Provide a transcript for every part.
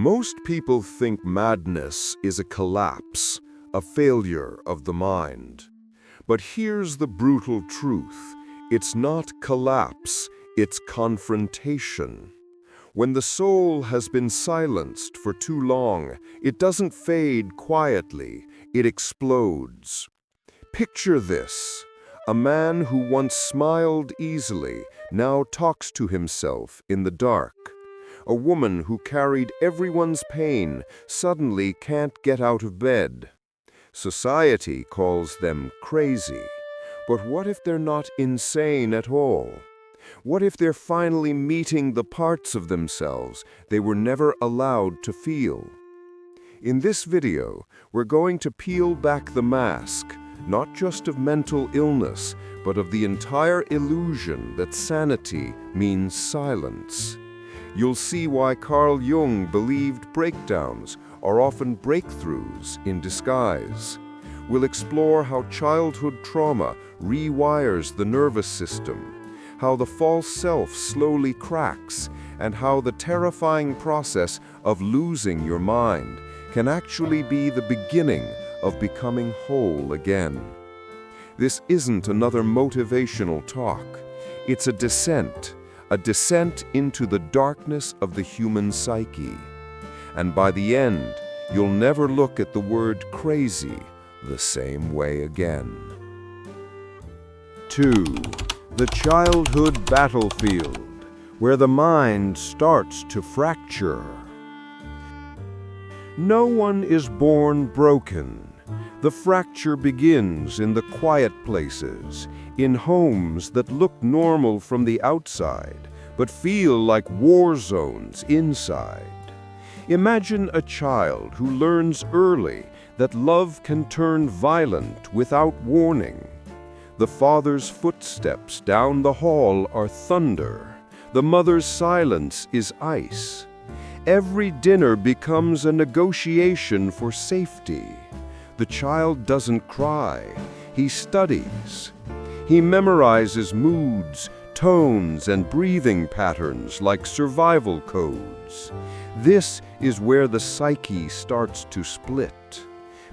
Most people think madness is a collapse, a failure of the mind. But here's the brutal truth. It's not collapse, it's confrontation. When the soul has been silenced for too long, it doesn't fade quietly, it explodes. Picture this. A man who once smiled easily now talks to himself in the dark. A woman who carried everyone's pain suddenly can't get out of bed. Society calls them crazy. But what if they're not insane at all? What if they're finally meeting the parts of themselves they were never allowed to feel? In this video, we're going to peel back the mask, not just of mental illness, but of the entire illusion that sanity means silence. You'll see why Carl Jung believed breakdowns are often breakthroughs in disguise. We'll explore how childhood trauma rewires the nervous system, how the false self slowly cracks, and how the terrifying process of losing your mind can actually be the beginning of becoming whole again. This isn't another motivational talk. It's a descent into the darkness of the human psyche. And by the end, you'll never look at the word crazy the same way again. 2. The childhood battlefield, where the mind starts to fracture. No one is born broken. The fracture begins in the quiet places, in homes that look normal from the outside, but feel like war zones inside. Imagine a child who learns early that love can turn violent without warning. The father's footsteps down the hall are thunder. The mother's silence is ice. Every dinner becomes a negotiation for safety. The child doesn't cry. He studies. He memorizes moods, tones, and breathing patterns like survival codes. This is where the psyche starts to split.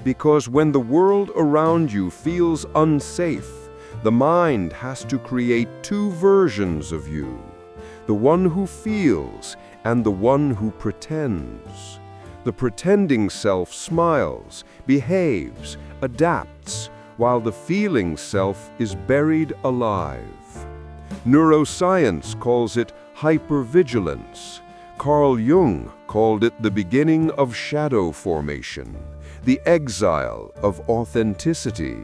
Because when the world around you feels unsafe, the mind has to create two versions of you, the one who feels and the one who pretends. The pretending self smiles, behaves, adapts, while the feeling self is buried alive. Neuroscience calls it hypervigilance. Carl Jung called it the beginning of shadow formation, the exile of authenticity.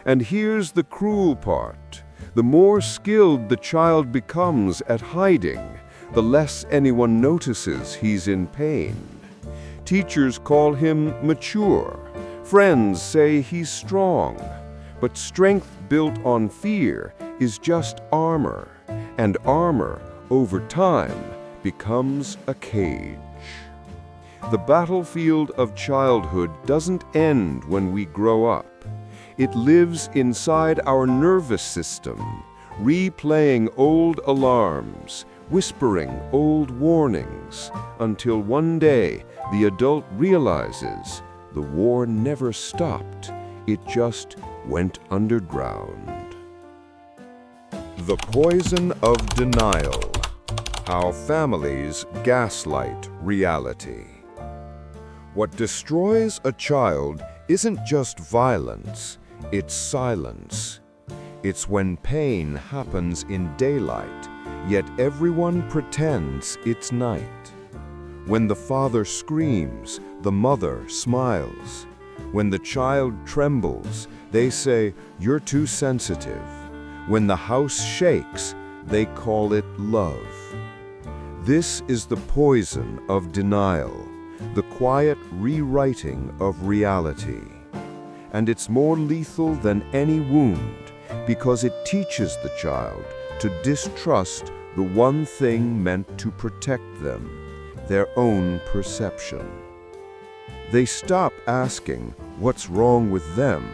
And here's the cruel part. The more skilled the child becomes at hiding, the less anyone notices he's in pain. Teachers call him mature. Friends say he's strong. But strength built on fear is just armor, and armor, over time, becomes a cage. The battlefield of childhood doesn't end when we grow up. It lives inside our nervous system, replaying old alarms, whispering old warnings, until one day the adult realizes the war never stopped, it just went underground. The poison of denial. How families gaslight reality. What destroys a child isn't just violence, it's silence. It's when pain happens in daylight, yet everyone pretends it's night. When the father screams, the mother smiles. When the child trembles, they say, "You're too sensitive." When the house shakes, they call it love. This is the poison of denial, the quiet rewriting of reality. And it's more lethal than any wound, because it teaches the child to distrust the one thing meant to protect them, their own perception. They stop asking, "What's wrong with them?"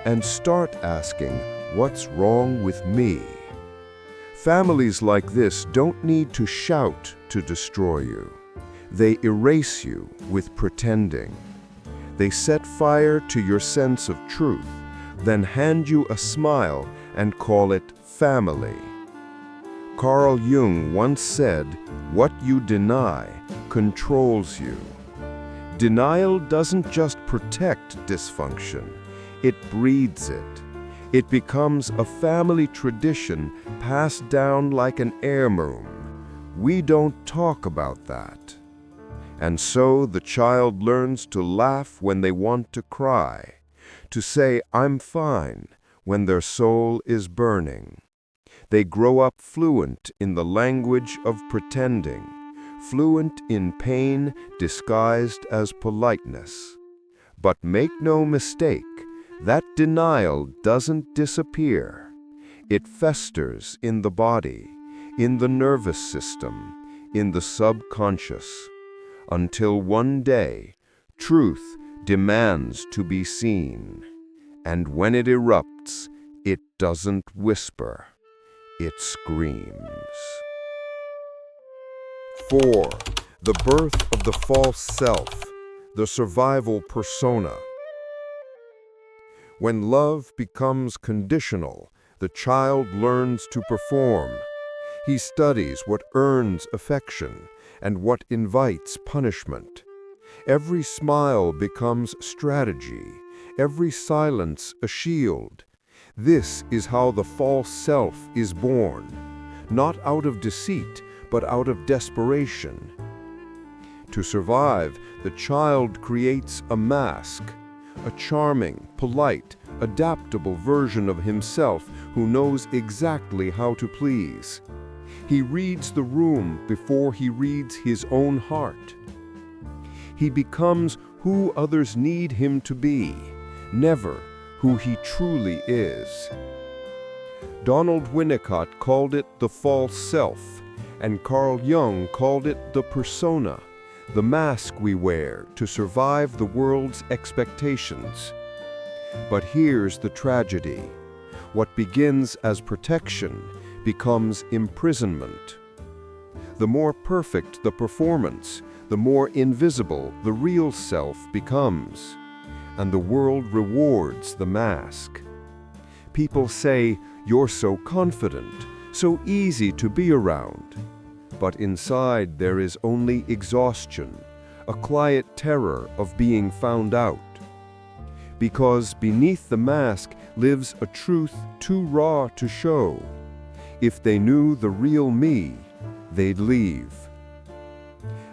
and start asking, "What's wrong with me?" Families like this don't need to shout to destroy you. They erase you with pretending. They set fire to your sense of truth, then hand you a smile and call it family. Carl Jung once said, "What you deny controls you." Denial doesn't just protect dysfunction, it breeds it. It becomes a family tradition passed down like an heirloom. We don't talk about that. And so the child learns to laugh when they want to cry, to say, "I'm fine," when their soul is burning. They grow up fluent in the language of pretending, fluent in pain disguised as politeness. But make no mistake, that denial doesn't disappear. It festers in the body, in the nervous system, in the subconscious, until one day, truth demands to be seen. And when it erupts, it doesn't whisper, it screams. 4. The birth of the false self, the survival persona. When love becomes conditional, the child learns to perform. He studies what earns affection and what invites punishment. Every smile becomes strategy, every silence a shield. This is how the false self is born, not out of deceit, but out of desperation. To survive, the child creates a mask, a charming, polite, adaptable version of himself who knows exactly how to please. He reads the room before he reads his own heart. He becomes who others need him to be, never who he truly is. Donald Winnicott called it the false self, and Carl Jung called it the persona, the mask we wear to survive the world's expectations. But here's the tragedy. What begins as protection becomes imprisonment. The more perfect the performance, the more invisible the real self becomes, and the world rewards the mask. People say, "You're so confident, so easy to be around." But inside there is only exhaustion, a quiet terror of being found out. Because beneath the mask lives a truth too raw to show. If they knew the real me, they'd leave.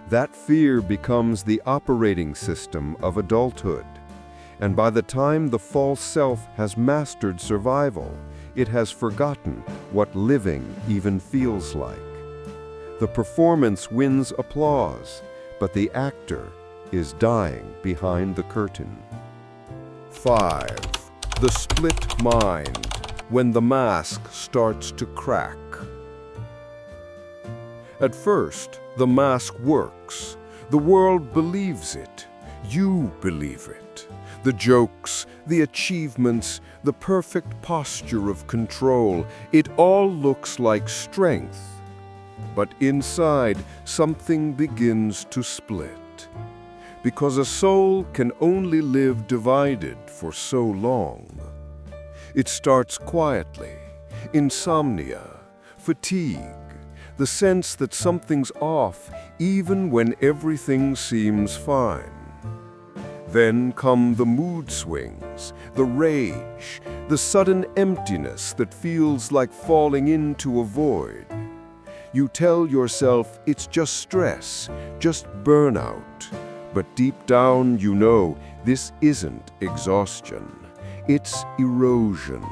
That fear becomes the operating system of adulthood. And by the time the false self has mastered survival, it has forgotten what living even feels like. The performance wins applause, but the actor is dying behind the curtain. 5. The split mind, when the mask starts to crack. At first, the mask works. The world believes it. You believe it. The jokes, the achievements, the perfect posture of control, it all looks like strength. But inside, something begins to split. Because a soul can only live divided for so long. It starts quietly. Insomnia, fatigue, the sense that something's off even when everything seems fine. Then come the mood swings, the rage, the sudden emptiness that feels like falling into a void. You tell yourself it's just stress, just burnout. But deep down you know this isn't exhaustion, it's erosion.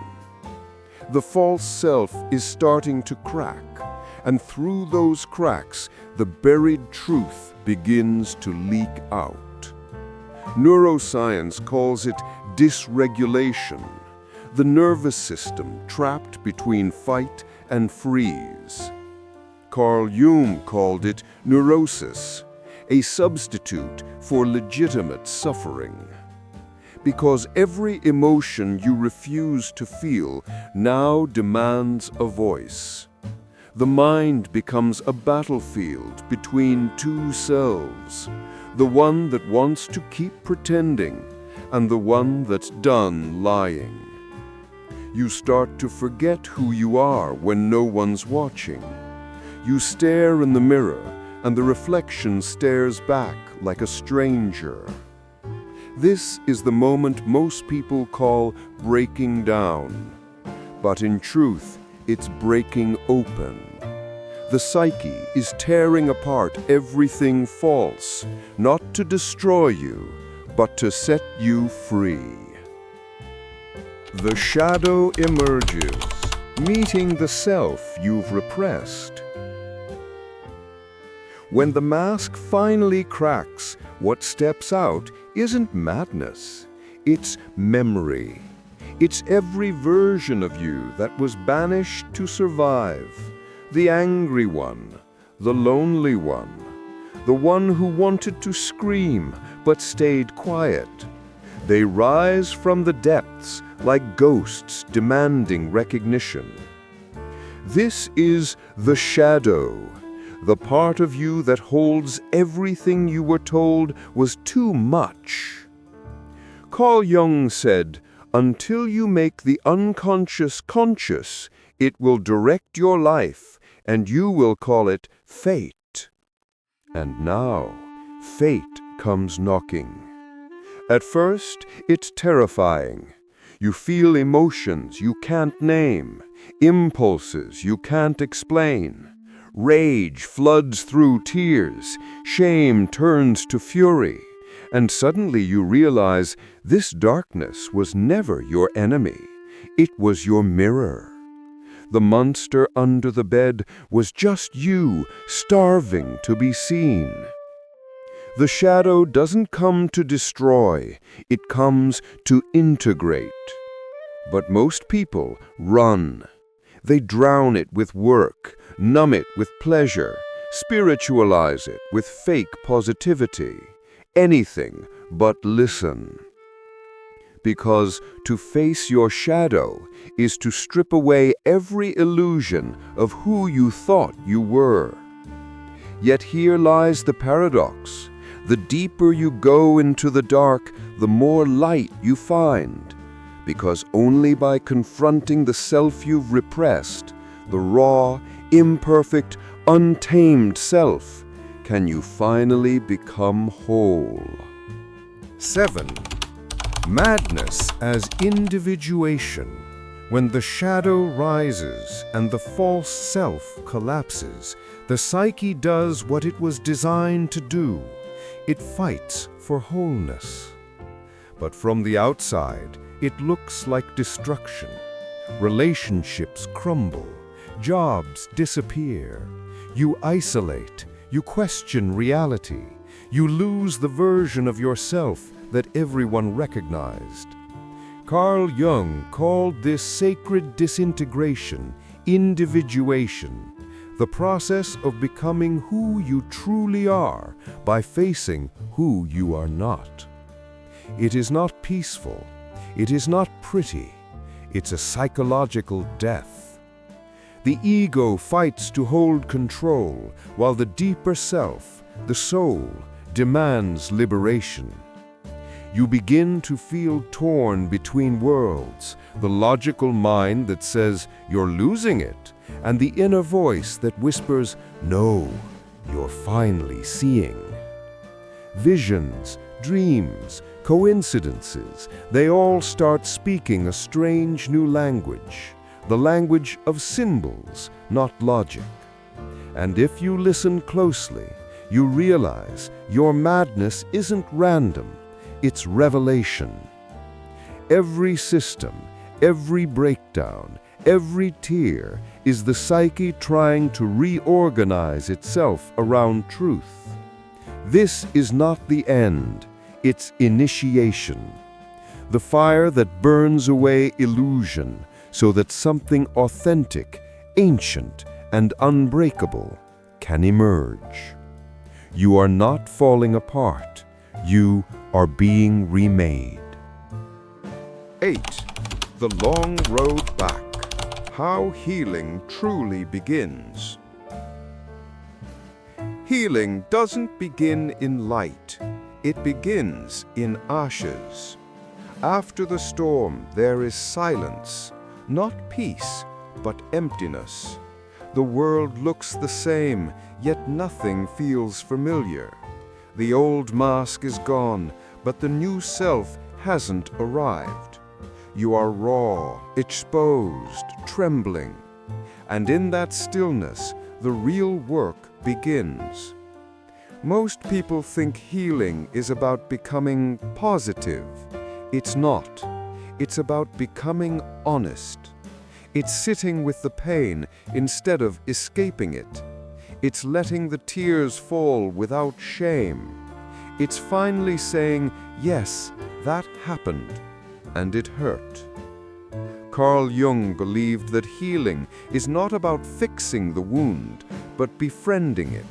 The false self is starting to crack, and through those cracks, the buried truth begins to leak out. Neuroscience calls it dysregulation, the nervous system trapped between fight and freeze. Carl Jung called it neurosis, a substitute for legitimate suffering. Because every emotion you refuse to feel now demands a voice. The mind becomes a battlefield between two selves, the one that wants to keep pretending and the one that's done lying. You start to forget who you are when no one's watching. You stare in the mirror and the reflection stares back like a stranger. This is the moment most people call breaking down. But in truth, it's breaking open. The psyche is tearing apart everything false, not to destroy you, but to set you free. The shadow emerges, meeting the self you've repressed. When the mask finally cracks, what steps out isn't madness, it's memory. It's every version of you that was banished to survive. The angry one, the lonely one, the one who wanted to scream but stayed quiet. They rise from the depths like ghosts demanding recognition. This is the shadow, the part of you that holds everything you were told was too much. Carl Jung said, "Until you make the unconscious conscious, it will direct your life, and you will call it fate." And now, fate comes knocking. At first, it's terrifying. You feel emotions you can't name, impulses you can't explain. Rage floods through tears, shame turns to fury, and suddenly you realize this darkness was never your enemy. It was your mirror. The monster under the bed was just you, starving to be seen. The shadow doesn't come to destroy, it comes to integrate. But most people run. They drown it with work, numb it with pleasure, spiritualize it with fake positivity. Anything but listen. Because to face your shadow is to strip away every illusion of who you thought you were. Yet here lies the paradox. The deeper you go into the dark, the more light you find. Because only by confronting the self you've repressed, the raw, imperfect, untamed self, can you finally become whole. 7. Madness as individuation. When the shadow rises and the false self collapses, the psyche does what it was designed to do. It fights for wholeness. But from the outside, it looks like destruction. Relationships crumble, jobs disappear. You isolate, you question reality. You lose the version of yourself that everyone recognized. Carl Jung called this sacred disintegration, individuation, the process of becoming who you truly are by facing who you are not. It is not peaceful. It is not pretty. It's a psychological death. The ego fights to hold control, while the deeper self, the soul, demands liberation. You begin to feel torn between worlds, the logical mind that says you're losing it, and the inner voice that whispers, "No, you're finally seeing." Visions, dreams, coincidences, they all start speaking a strange new language, the language of symbols, not logic. And if you listen closely, you realize your madness isn't random, it's revelation. Every system, every breakdown, every tear is the psyche trying to reorganize itself around truth. This is not the end, it's initiation. The fire that burns away illusion so that something authentic, ancient, and unbreakable can emerge. You are not falling apart, you are being remade. 8. The long road back. How healing truly begins. Healing doesn't begin in light. It begins in ashes. After the storm, there is silence, not peace, but emptiness. The world looks the same, yet nothing feels familiar. The old mask is gone, but the new self hasn't arrived. You are raw, exposed, trembling. And in that stillness, the real work begins. Most people think healing is about becoming positive. It's not. It's about becoming honest. It's sitting with the pain instead of escaping it. It's letting the tears fall without shame. It's finally saying, yes, that happened, and it hurt. Carl Jung believed that healing is not about fixing the wound, but befriending it,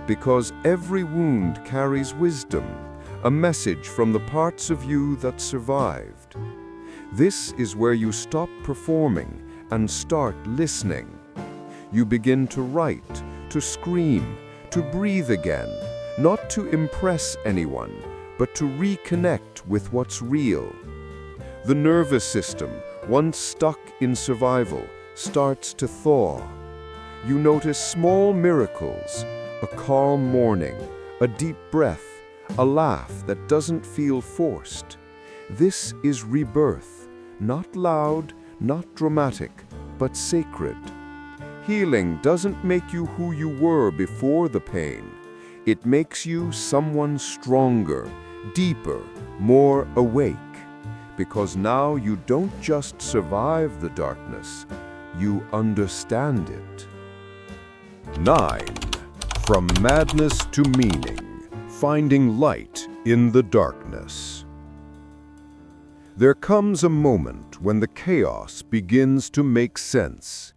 because every wound carries wisdom, a message from the parts of you that survived. This is where you stop performing and start listening. You begin to write, to scream, to breathe again, not to impress anyone, but to reconnect with what's real. The nervous system, once stuck in survival, starts to thaw. You notice small miracles, a calm morning, a deep breath, a laugh that doesn't feel forced. This is rebirth, not loud, not dramatic, but sacred. Healing doesn't make you who you were before the pain. It makes you someone stronger, deeper, more awake. Because now you don't just survive the darkness, you understand it. 9. From madness to meaning, finding light in the darkness. There comes a moment when the chaos begins to make sense,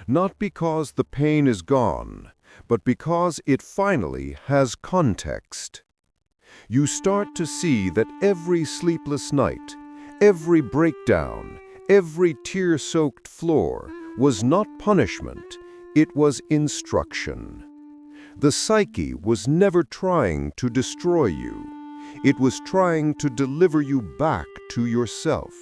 not because the pain is gone, but because it finally has context. You start to see that every sleepless night, every breakdown, every tear-soaked floor was not punishment, it was instruction. The psyche was never trying to destroy you. It was trying to deliver you back to yourself.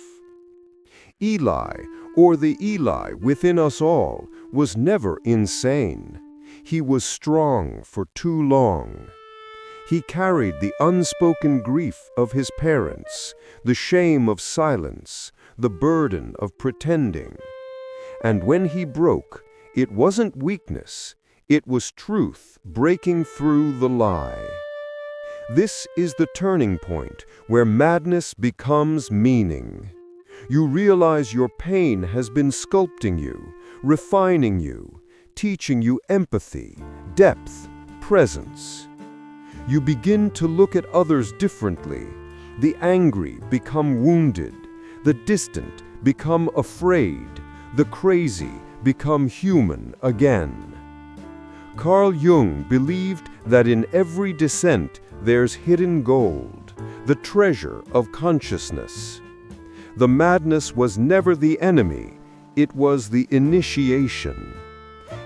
Eli, or the Eli within us all, was never insane. He was strong for too long. He carried the unspoken grief of his parents, the shame of silence, the burden of pretending. And when he broke, it wasn't weakness, it was truth breaking through the lie. This is the turning point where madness becomes meaning. You realize your pain has been sculpting you, refining you, teaching you empathy, depth, presence. You begin to look at others differently. The angry become wounded, the distant become afraid, the crazy become human again. Carl Jung believed that in every descent there's hidden gold, the treasure of consciousness. The madness was never the enemy, it was the initiation.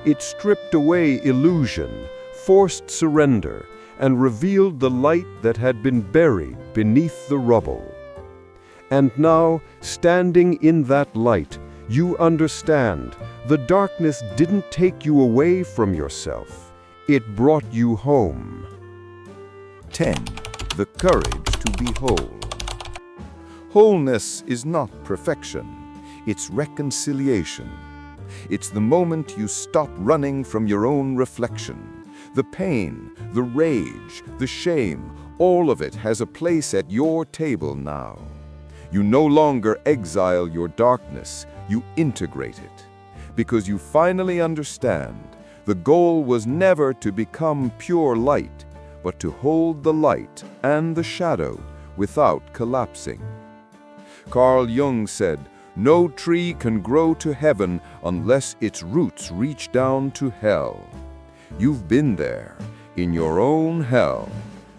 It stripped away illusion, forced surrender, and revealed the light that had been buried beneath the rubble. And now, standing in that light, you understand the darkness didn't take you away from yourself, it brought you home. 10. The courage to be whole. Wholeness is not perfection, it's reconciliation. It's the moment you stop running from your own reflection. The pain, the rage, the shame, all of it has a place at your table now. You no longer exile your darkness, you integrate it. Because you finally understand, the goal was never to become pure light, but to hold the light and the shadow without collapsing. Carl Jung said, "No tree can grow to heaven unless its roots reach down to hell." You've been there, in your own hell,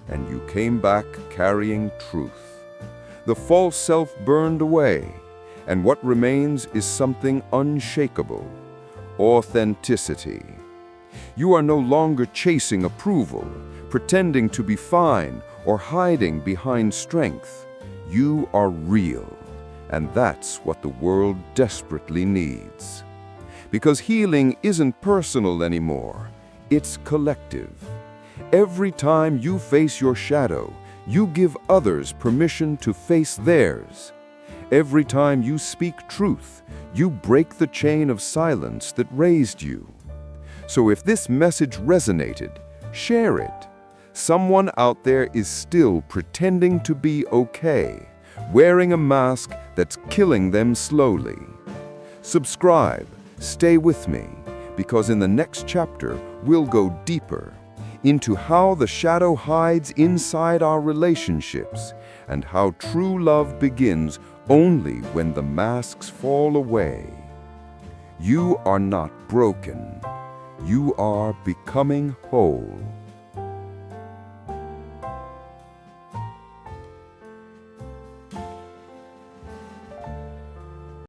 and you came back carrying truth. The false self burned away, And what remains is something unshakable: authenticity. You are no longer chasing approval, pretending to be fine, or hiding behind strength. You are real, and that's what the world desperately needs. Because healing isn't personal anymore, it's collective. Every time you face your shadow, you give others permission to face theirs. Every time you speak truth, you break the chain of silence that raised you. So if this message resonated, share it. Someone out there is still pretending to be okay, wearing a mask that's killing them slowly. Subscribe, stay with me, because in the next chapter, we'll go deeper into how the shadow hides inside our relationships and how true love begins only when the masks fall away. You are not broken. You are becoming whole.